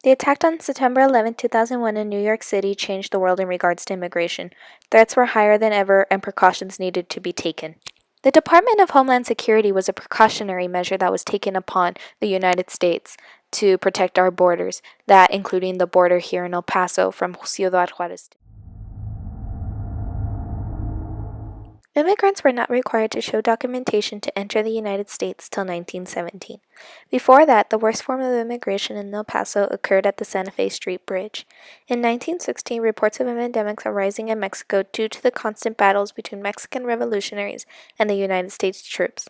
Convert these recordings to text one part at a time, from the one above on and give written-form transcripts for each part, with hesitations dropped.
The attack on September 11, 2001 in New York City changed the world in regards to immigration. Threats were higher than ever and precautions needed to be taken. The Department of Homeland Security was a precautionary measure that was taken upon the United States to protect our borders, that including the border here in El Paso from Ciudad Juarez. Immigrants were not required to show documentation to enter the United States till 1917. Before that, the worst form of immigration in El Paso occurred at the Santa Fe Street Bridge. In 1916, reports of epidemics arising in Mexico due to the constant battles between Mexican revolutionaries and the United States troops.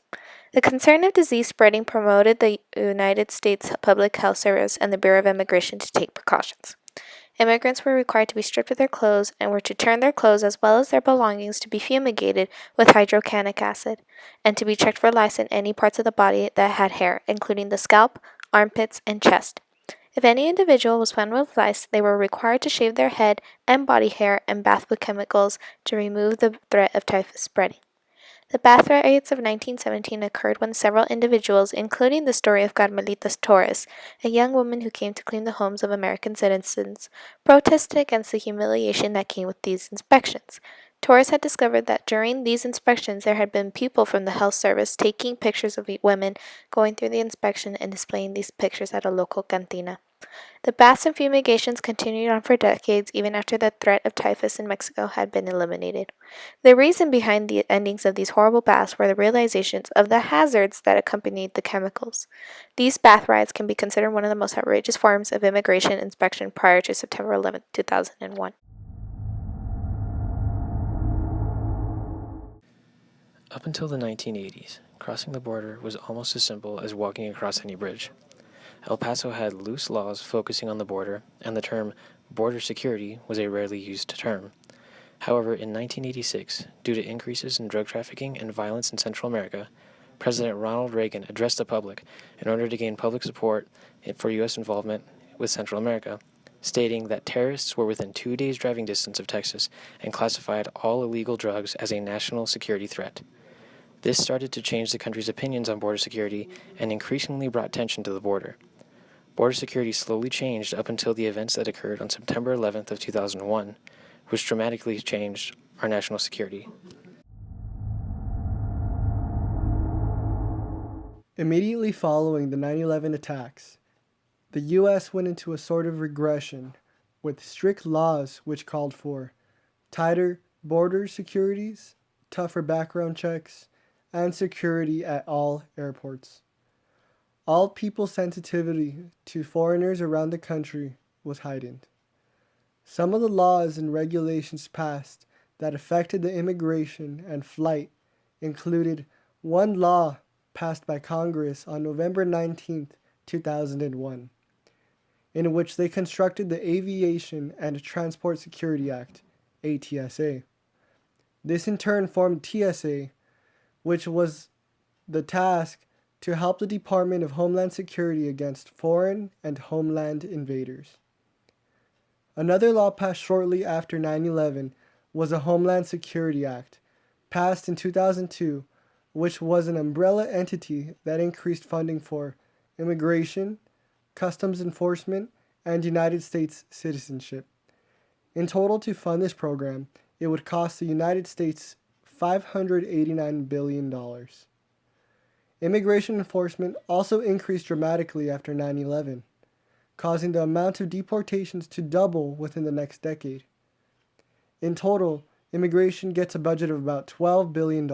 The concern of disease spreading promoted the United States Public Health Service and the Bureau of Immigration to take precautions. Immigrants were required to be stripped of their clothes and were to turn their clothes as well as their belongings to be fumigated with hydrochloric acid, and to be checked for lice in any parts of the body that had hair, including the scalp, armpits, and chest. If any individual was found with lice, they were required to shave their head and body hair and bath with chemicals to remove the threat of typhus spreading. The bath riots of 1917 occurred when several individuals, including the story of Carmelita Torres, a young woman who came to clean the homes of American citizens, protested against the humiliation that came with these inspections. Torres had discovered that during these inspections there had been people from the health service taking pictures of women going through the inspection and displaying these pictures at a local cantina. The baths and fumigations continued on for decades, even after the threat of typhus in Mexico had been eliminated. The reason behind the endings of these horrible baths were the realizations of the hazards that accompanied the chemicals. These bath riots can be considered one of the most outrageous forms of immigration inspection prior to September 11, 2001. Up until the 1980s, crossing the border was almost as simple as walking across any bridge. El Paso had loose laws focusing on the border, and the term border security was a rarely used term. However, in 1986, due to increases in drug trafficking and violence in Central America, President Ronald Reagan addressed the public in order to gain public support for U.S. involvement with Central America, stating that terrorists were within 2 days' driving distance of Texas and classified all illegal drugs as a national security threat. This started to change the country's opinions on border security and increasingly brought tension to the border. Border security slowly changed up until the events that occurred on September 11th of 2001, which dramatically changed our national security. Immediately following the 9/11 attacks, the U.S. went into a sort of regression with strict laws which called for tighter border securities, tougher background checks, and security at all airports. All people's sensitivity to foreigners around the country was heightened. Some of the laws and regulations passed that affected the immigration and flight included one law passed by Congress on November 19, 2001, in which they constructed the Aviation and Transport Security Act, ATSA. This in turn formed TSA, which was the task to help the Department of Homeland Security against foreign and homeland invaders. Another law passed shortly after 9/11 was the Homeland Security Act, passed in 2002, which was an umbrella entity that increased funding for immigration, customs enforcement, and United States citizenship. In total, to fund this program, it would cost the United States $589 billion. Immigration enforcement also increased dramatically after 9/11, causing the amount of deportations to double within the next decade. In total, immigration gets a budget of about $12 billion.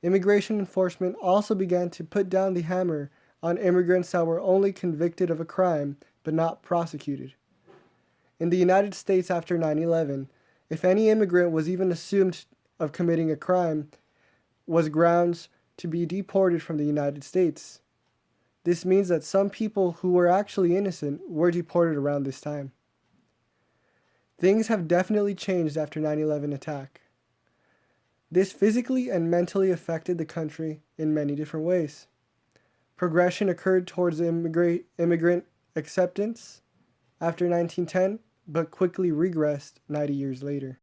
Immigration enforcement also began to put down the hammer on immigrants that were only convicted of a crime but not prosecuted. In the United States after 9/11, if any immigrant was even assumed of committing a crime, was grounds to be deported from the United States. This means that some people who were actually innocent were deported around this time. Things have definitely changed after 9/11 attack. This physically and mentally affected the country in many different ways. Progression occurred towards immigrant acceptance after 1910, but quickly regressed 90 years later.